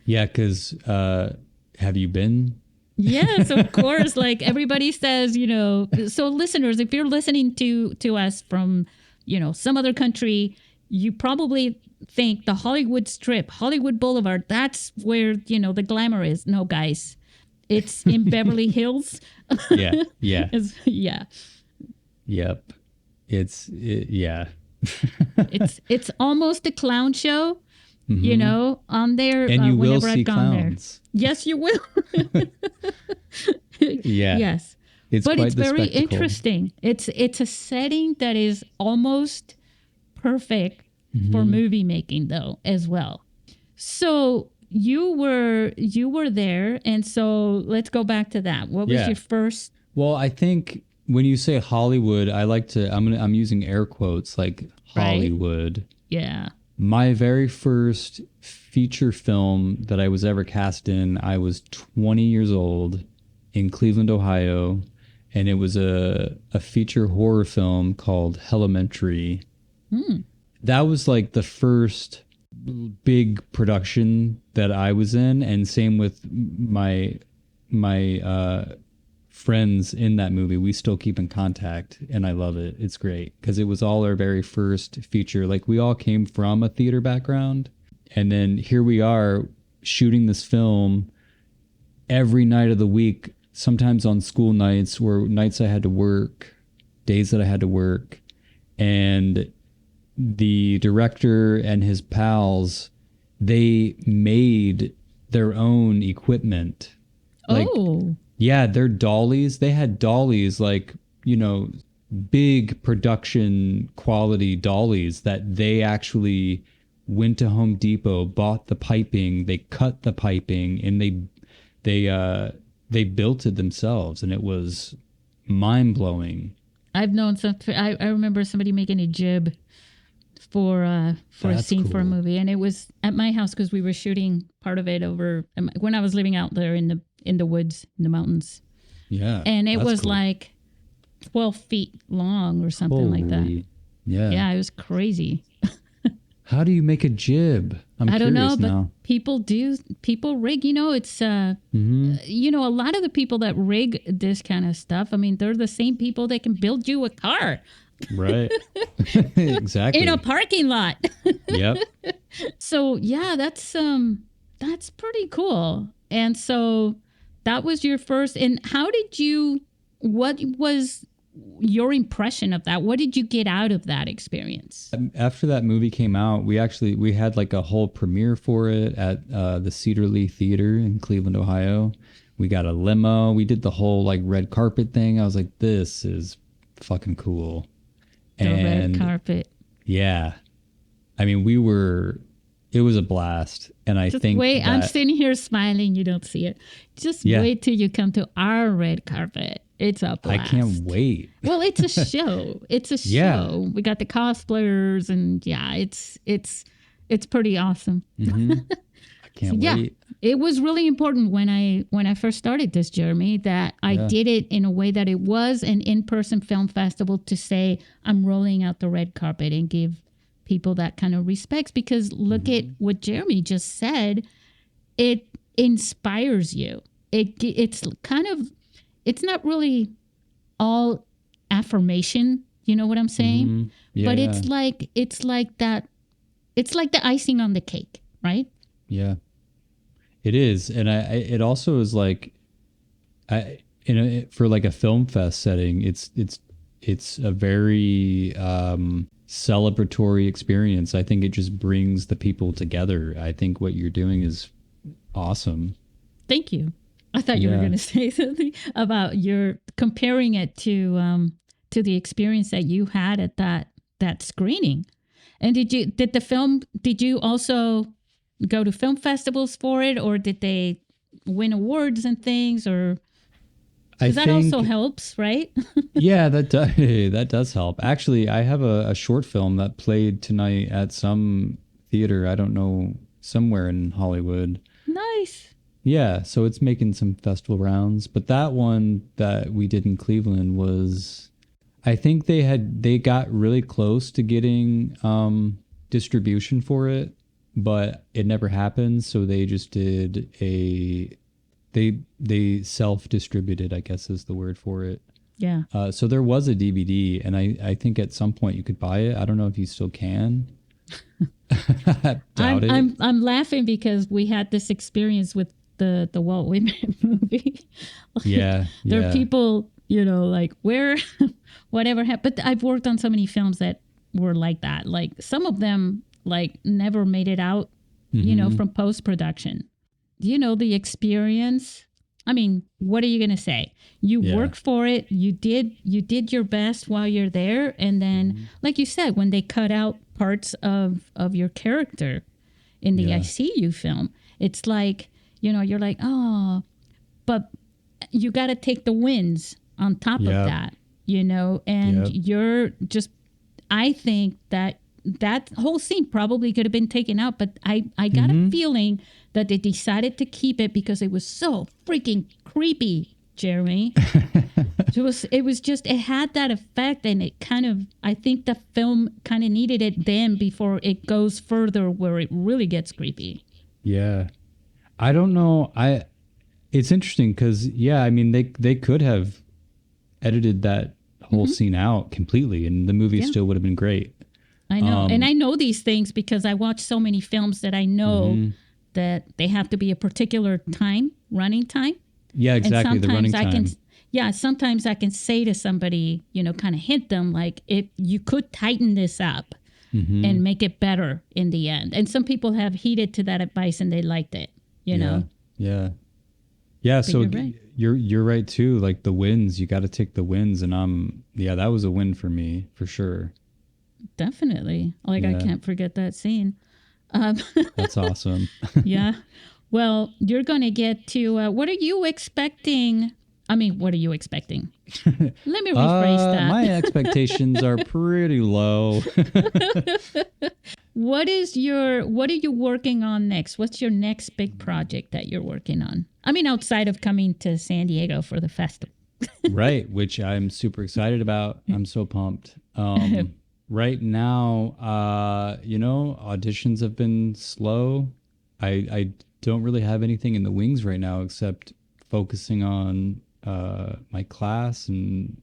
Yeah, because have you been? Yes, of course. Like everybody says, so listeners, if you're listening to us from, some other country, you probably think the Hollywood Strip, Hollywood Boulevard, that's where, the glamour is. No, guys, it's in Beverly Hills. Yeah. Yeah. Yep. It's almost a clown show, on there. And you will whenever see I've gone clowns. there. Yes, you will. Yeah. Yes. It's But quite it's the very spectacle. interesting. It's a setting that is almost perfect for Mm-hmm. movie making though as well. So you were there, and so let's go back to that. What was Yeah. your first? Well, I think when you say Hollywood, I'm using air quotes like Right. Hollywood. Yeah. My very first feature film that I was ever cast in, I was 20 years old in Cleveland, Ohio, and it was a feature horror film called Elementary. That was like the first big production that I was in, and same with my friends in that movie. We still keep in contact, and I love it. It's great because it was all our very first feature. Like, we all came from a theater background, and then here we are shooting this film every night of the week, sometimes on school nights or nights I had to work, days that I had to work. And the director and his pals, they made their own equipment. Like, Oh. yeah, their dollies. They had dollies, like, big production quality dollies that they actually went to Home Depot, bought the piping, they cut the piping, and they built it themselves, and it was mind blowing. I've known some. I remember somebody making a jib for a That's scene for a cool. movie, and it was at my house because we were shooting part of it over when I was living out there in the woods, in the mountains, Yeah, and it that's was cool. like 12 feet long or something like that. Holy- Yeah. Yeah, it was crazy. How do you make a jib? I'm I don't know, curious now. but people rig. It's a lot of the people that rig this kind of stuff. I mean, they're the same people that can build you a car Right. Exactly. in a parking lot. Yep. So yeah, that's pretty cool. And so that was your first. And what was your impression of that? What did you get out of that experience? After that movie came out, we had like a whole premiere for it at the Cedar Lee Theater in Cleveland, Ohio. We got a limo. We did the whole like red carpet thing. I was like, this is fucking cool. The red carpet. Yeah. I mean, it was a blast. And I Just think wait, I'm that- sitting here smiling. You don't see it. Just Yeah. wait till you come to our red carpet. It's a blast. I can't wait. Well, it's a show. It's a Yeah. show. We got the cosplayers, and yeah, it's pretty awesome. I can't Yeah, wait. it was really important when I first started this, Jeremy, that I Yeah. did it in a way that it was an in-person film festival, to say I'm rolling out the red carpet and give people that kind of respect, because look at what Jeremy just said. It inspires you. It's kind of, it's not really all affirmation, you know what I'm saying? Mhm. Yeah, But yeah. it's like that. It's like the icing on the cake, right? Yeah, it is, and it also is like, for like a film fest setting, it's a very celebratory experience. I think it just brings the people together. I think what you're doing is awesome. Thank you. I thought you were Yeah. going to say something about your comparing it to the experience that you had at that screening. And did you also go to film festivals for it, or did they win awards and things, or I that also helps, right? Yeah, that does help. Actually, I have a short film that played tonight at some theater. I don't know, somewhere in Hollywood. Nice. Yeah, so it's making some festival rounds. But that one that we did in Cleveland was, I think they got really close to getting distribution for it, but it never happened. So they just did they self-distributed, I guess is the word for it. Yeah. So there was a DVD, and I think at some point you could buy it. I don't know if you still can. Doubt it. I'm laughing because we had this experience with the Walt Whitman movie. Yeah, There yeah. are people, like where, whatever happened. But I've worked on so many films that were like that. Like some of them, like never made it out, from post-production. The experience I mean, what are you going to say? You Yeah. worked for it. You did your best while you're there. And then, like you said, when they cut out parts of your character in the Yeah. I See You film, it's like, you're like, oh, but you got to take the wins on top of Yep. that, and Yep. you're just, I think that whole scene probably could have been taken out, but I got a feeling that they decided to keep it because it was so freaking creepy, Jeremy. It had that effect, and it kind of, I think the film kind of needed it then before it goes further where it really gets creepy. Yeah. I don't know. It's interesting because, I mean, they could have edited that whole scene out completely and the movie still would have been great. I know. And I know these things because I watch so many films that I know that they have to be a particular running time. Yeah, exactly. The running time. Sometimes I can say to somebody, kind of hint them like, if you could tighten this up and make it better in the end. And some people have heeded to that advice and they liked it, know? Yeah. Yeah. But So you're right. you're right too. Like the wins, you got to take the wins. And that was a win for me for sure. Definitely. Like, I can't forget that scene. That's awesome. Yeah. Well, you're going to get to, what are you expecting? I mean, what are you expecting? Let me rephrase that. My expectations are pretty low. What are you working on next? What's your next big project that you're working on? I mean, outside of coming to San Diego for the festival. Right. Which I'm super excited about. I'm so pumped. Right now, auditions have been slow. I don't really have anything in the wings right now except focusing on my class and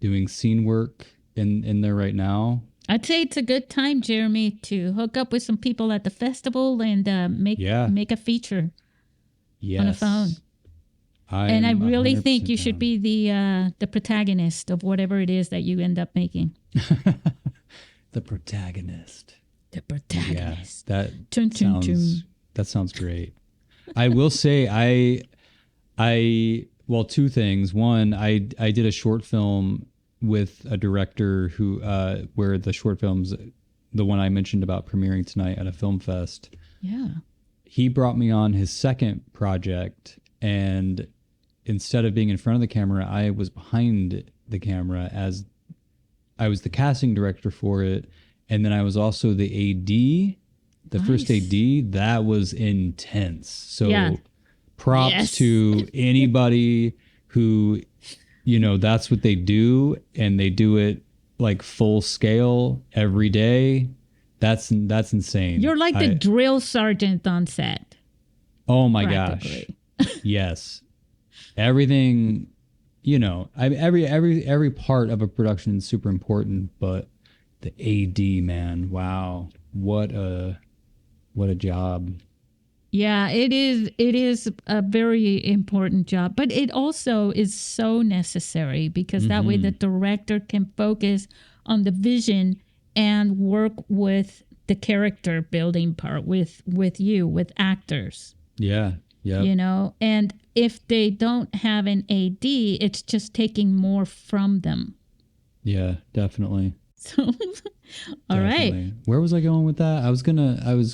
doing scene work in there right now. I'd say it's a good time, Jeremy, to hook up with some people at the festival and make a feature on the phone. And I really think you should be the protagonist of whatever it is that you end up making. The protagonist. The protagonist. Yeah, that sounds great. I will say well, two things. One, I did a short film with a director who where the short film's the one I mentioned about premiering tonight at a film fest. Yeah. He brought me on his second project, and instead of being in front of the camera, I was behind the camera as I was the casting director for it. And then I was also the AD, the first AD. That was intense. So props to anybody who, that's what they do. And they do it like full scale every day. That's insane. You're like the drill sergeant on set. Oh my gosh. Yes. Everything, every part of a production is super important, but the AD, man, wow, what a job. Yeah, it is a very important job, but it also is so necessary because that way the director can focus on the vision and work with the character building part with actors. Yeah. Yeah. And if they don't have an AD, it's just taking more from them. Yeah, definitely. So, all right. Where was I going with that? I was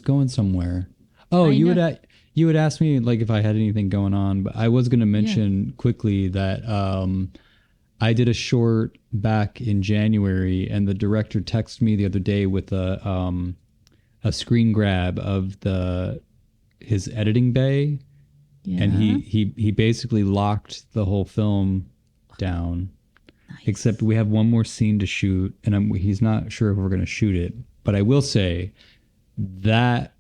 going somewhere. Oh, you would ask me like if I had anything going on, but I was going to mention quickly that I did a short back in January, and the director texted me the other day with a screen grab of his editing bay. Yeah. And he basically locked the whole film down. Nice. Except we have one more scene to shoot, and he's not sure if we're going to shoot it. But I will say that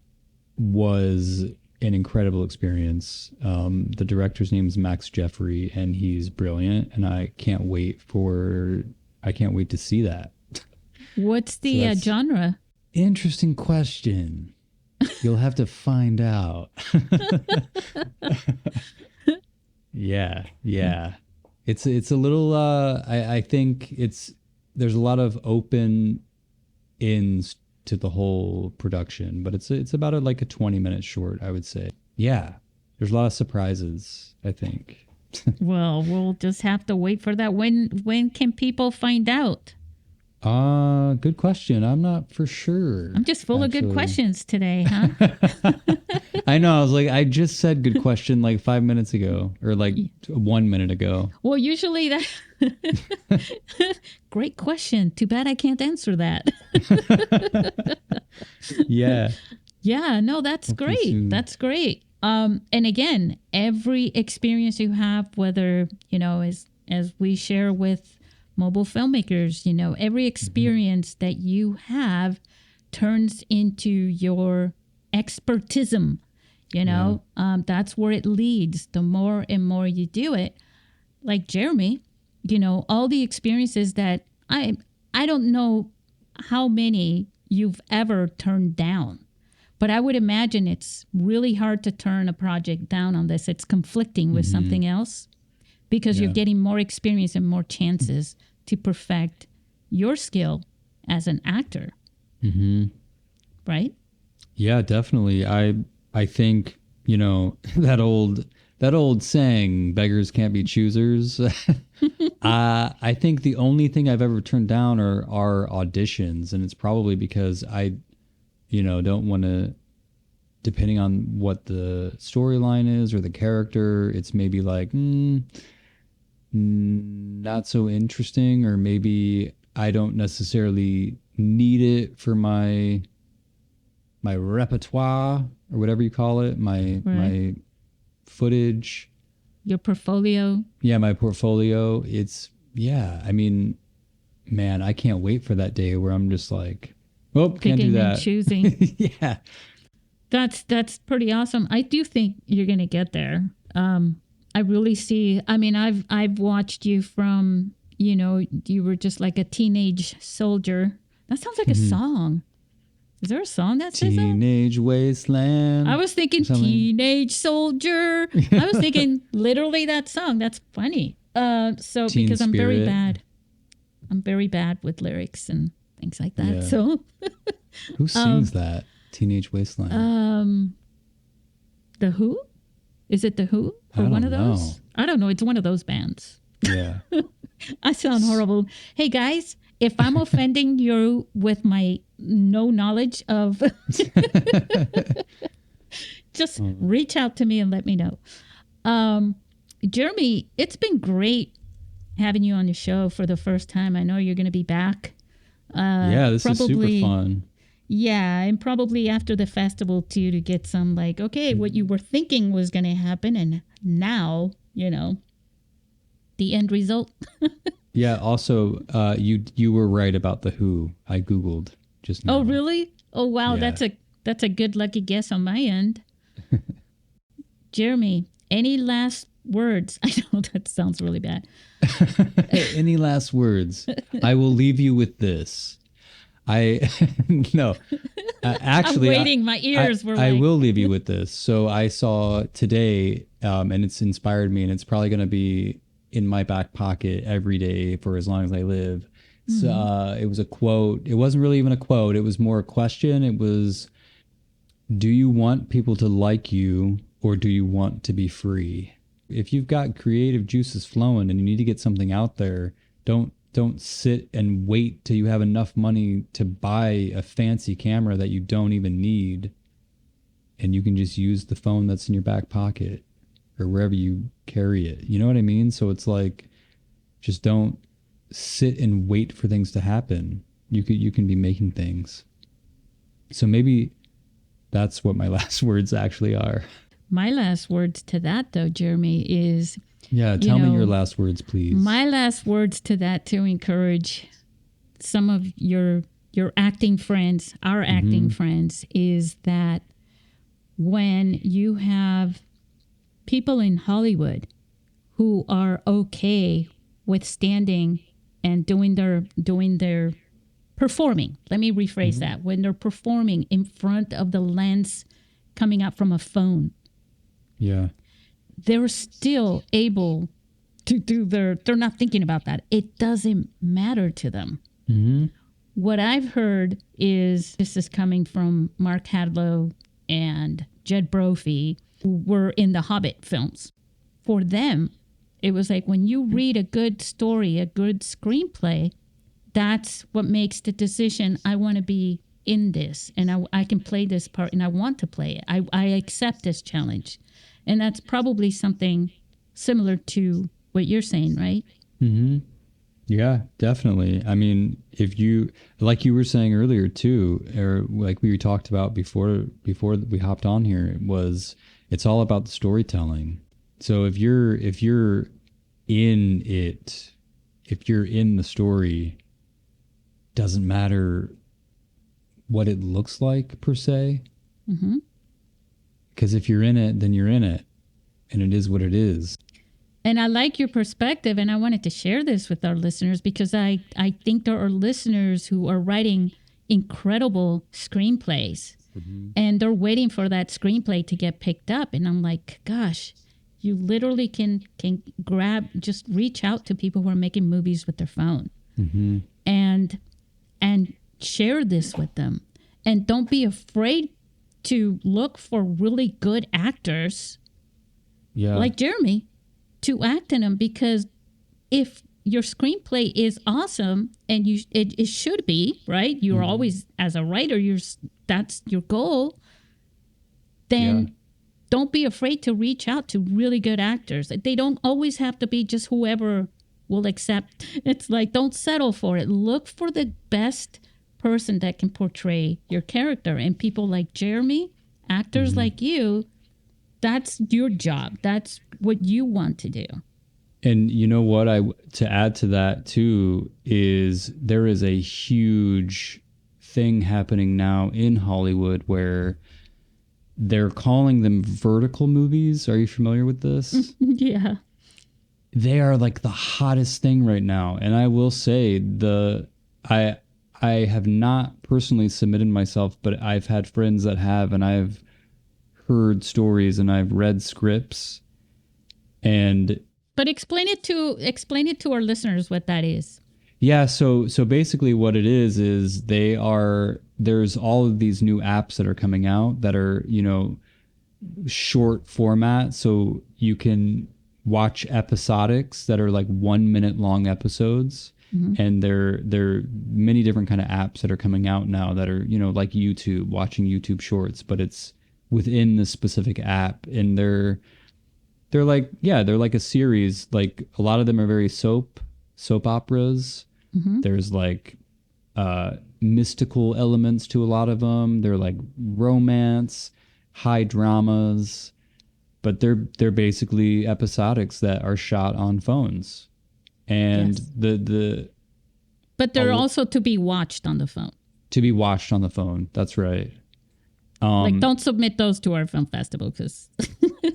was an incredible experience. The director's name is Max Jeffrey, and he's brilliant. And I can't wait to see that. What's the genre? Interesting question. You'll have to find out. Yeah. It's a little. I think there's a lot of open ins to the whole production, but it's about like a 20-minute short, I would say. Yeah, There's a lot of surprises, I think. Well, we'll just have to wait for that. When can people find out? Good question. I'm not for sure. I'm just full of good questions today, huh? I know. I was like, I just said good question like 5 minutes ago or like 1 minute ago. Well, usually that. Great question. Too bad I can't answer that. Yeah. Yeah, no, that's Hopefully great. soon. That's great. And again, every experience you have, whether, as we share with mobile filmmakers, every experience that you have turns into your expertism, that's where it leads. The more and more you do it, like Jeremy, all the experiences that I don't know how many you've ever turned down. But I would imagine it's really hard to turn a project down on this. It's conflicting with something else because you're getting more experience and more chances to perfect your skill as an actor. Right? Yeah, definitely. I think, that old saying, beggars can't be choosers. I think the only thing I've ever turned down are auditions. And it's probably because I don't want to, depending on what the storyline is or the character, it's maybe like, not so interesting, or maybe I don't necessarily need it for my repertoire or whatever you call it, my footage. Your portfolio. Yeah, my portfolio. I mean, man, I can't wait for that day where I'm just like, oh, can't do that. And choosing. Yeah. That's pretty awesome. I do think you're going to get there. I really see, I've watched you from, you were just like a teenage soldier. That sounds like a song. Is there a song that says that? Teenage Wasteland. I was thinking Teenage Soldier. I was thinking literally that song. That's funny. Teen because I'm very Spirit. bad. I'm very bad with lyrics and things like that. Yeah. So Who sings that? Teenage Wasteland. The Who? Is it The Who? Or I one don't of those? know. I don't know. It's one of those bands. Yeah. I sound horrible. Hey guys, if I'm offending you with my no knowledge of, just reach out to me and let me know. Jeremy, it's been great having you on the show for the first time. I know you're going to be back. Yeah, this is super fun. Yeah, and probably after the festival too, to get some like, okay, what you were thinking was going to happen, and now, the end result. Yeah. Also, you were right about the Who. I Googled just now. Oh, really? Oh, wow. Yeah. That's a good lucky guess on my end. Jeremy, any last words? I know that sounds really bad. Any last words? I will leave you with this. No, actually, I'm waiting. My ears were I like. will leave you with this. So I saw today, and it's inspired me, and it's probably going to be in my back pocket every day for as long as I live. So it was a quote. It wasn't really even a quote. It was more a question. It was, do you want people to like you, or do you want to be free? If you've got creative juices flowing and you need to get something out there, don't sit and wait till you have enough money to buy a fancy camera that you don't even need, and you can just use the phone that's in your back pocket or wherever you carry it. You know what I mean? So it's like, just don't sit and wait for things to happen. You can be making things. So maybe that's what my last words actually are. My last words to that, though, Jeremy, is... Yeah, tell me your last words, please. My last words to that, to encourage some of your acting friends, our acting friends, is that when you have people in Hollywood who are okay with standing and doing their performing, let me rephrase that, when they're performing in front of the lens coming up from a phone. Yeah. They're still able to do they're not thinking about that. It doesn't matter to them. What I've heard is, this is coming from Mark Hadlow and Jed Brophy, who were in the Hobbit films. For them, it was like when you read a good story, a good screenplay, that's what makes the decision. I want to be in this, and I can play this part, and I want to play it. I accept this challenge. And that's probably something similar to what you're saying, right? Mm-hmm. Yeah, definitely. I mean, if you, like you were saying earlier too, or like we talked about before we hopped on here, it's all about the storytelling. So if you're in it, if you're in the story, doesn't matter what it looks like per se. Mm-hmm. Because if you're in it, then you're in it, and it is what it is. And I like your perspective, and I wanted to share this with our listeners because I think there are listeners who are writing incredible screenplays, mm-hmm. and they're waiting for that screenplay to get picked up. And I'm like, gosh, you literally can just reach out to people who are making movies with their phone, mm-hmm. and share this with them. And don't be afraid to look for really good actors, like Jeremy, to act in them, because if your screenplay is awesome, and it should be, right? You're mm-hmm. always, as a writer, that's your goal. Then don't be afraid to reach out to really good actors. They don't always have to be just whoever will accept. It's like, don't settle for it. Look for the best person that can portray your character. And people like Jeremy, actors mm-hmm. like you, that's your job. That's what you want to do. And you know what? To add to that too, is there is a huge thing happening now in Hollywood where they're calling them vertical movies. Are you familiar with this? Yeah. They are like the hottest thing right now. And I will say I have not personally submitted myself, but I've had friends that have, and I've heard stories and I've read scripts. But explain it to our listeners what that is. Yeah, so basically what it is there's all of these new apps that are coming out that are, short format, so you can watch episodics that are like 1 minute long episodes. Mm-hmm. And there are many different kind of apps that are coming out now that are, like YouTube, watching YouTube shorts, but it's within the specific app, and they're like a series. Like a lot of them are very soap operas. Mm-hmm. There's like mystical elements to a lot of them. They're like romance, high dramas, but they're basically episodics that are shot on phones. And yes. But they're also to be watched on the phone. To be watched on the phone. That's right. Don't submit those to our film festival, because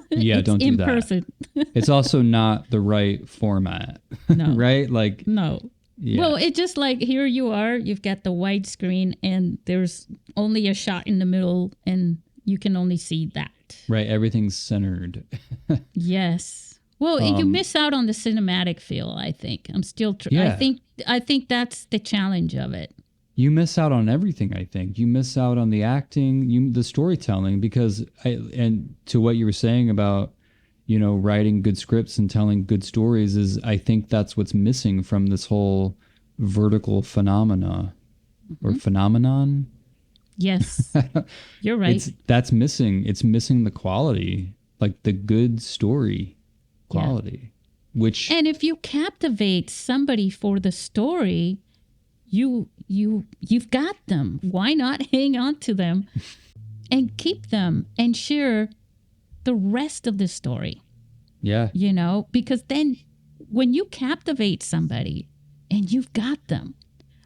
don't do in that. Person. It's also not the right format. No. Right? Like, no. Yeah. Well, it's just like, here you are, you've got the widescreen, and there's only a shot in the middle, and you can only see that. Right. Everything's centered. Yes. Well, you miss out on the cinematic feel, I think. I think that's the challenge of it. You miss out on everything, I think. You miss out on the acting, the storytelling, because and to what you were saying about, writing good scripts and telling good stories, is I think that's what's missing from this whole vertical phenomena, mm-hmm. or phenomenon. Yes, you're right. That's missing. It's missing the quality, like the good story quality, and if you captivate somebody for the story, you've got them. Why not hang on to them and keep them and share the rest of the story? Yeah. Because then when you captivate somebody and you've got them,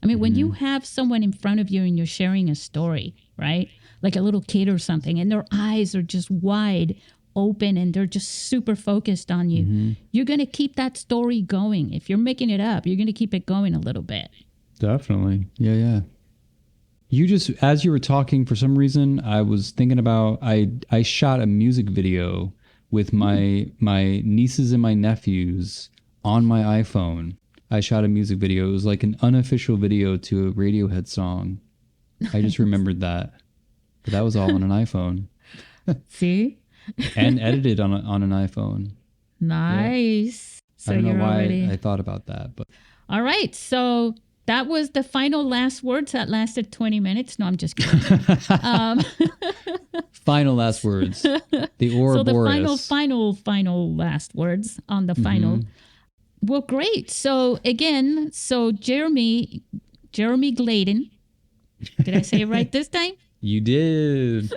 I mean, mm-hmm. when you have someone in front of you and you're sharing a story, right? Like a little kid or something, and their eyes are just wide open and they're just super focused on you, mm-hmm. you're going to keep that story going. If you're making it up, you're going to keep it going a little bit. Definitely. Yeah. You just, as you were talking, for some reason, I was thinking about, I shot a music video with my nieces and my nephews on my iPhone. I shot a music video. It was like an unofficial video to a Radiohead song. I just remembered that. But that was all on an iPhone. See? and edited on an iPhone. Nice. Yeah. So I don't know you're why already... I thought about that, but All right. So that was the final last words that lasted 20 minutes. No, I'm just kidding. Final last words. The Ouroboros. So the final last words on the final. Well, great. So again, Jeremy Gladen. Did I say it right this time? You did.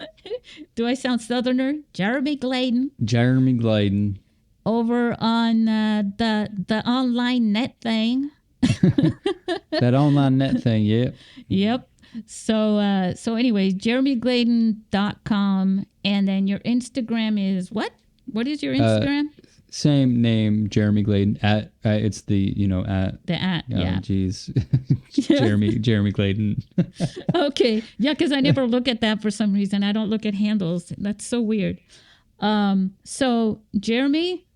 Do I sound Southerner? Jeremy Gladen. Jeremy Gladen. Over on the online net thing. That online net thing, yeah. Yep. So anyways, jeremygladen.com, and then your Instagram is what? What is your Instagram? Same name, Jeremy Gladen. At it's the at the at yeah. Geez, Jeremy Gladen. Okay, yeah, because I never look at that for some reason. I don't look at handles. That's so weird. So Jeremy,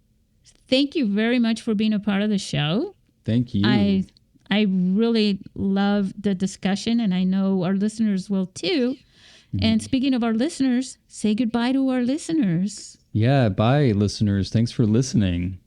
thank you very much for being a part of the show. Thank you. I really love the discussion, and I know our listeners will too. And speaking of our listeners, say goodbye to our listeners. Yeah, bye, listeners. Thanks for listening.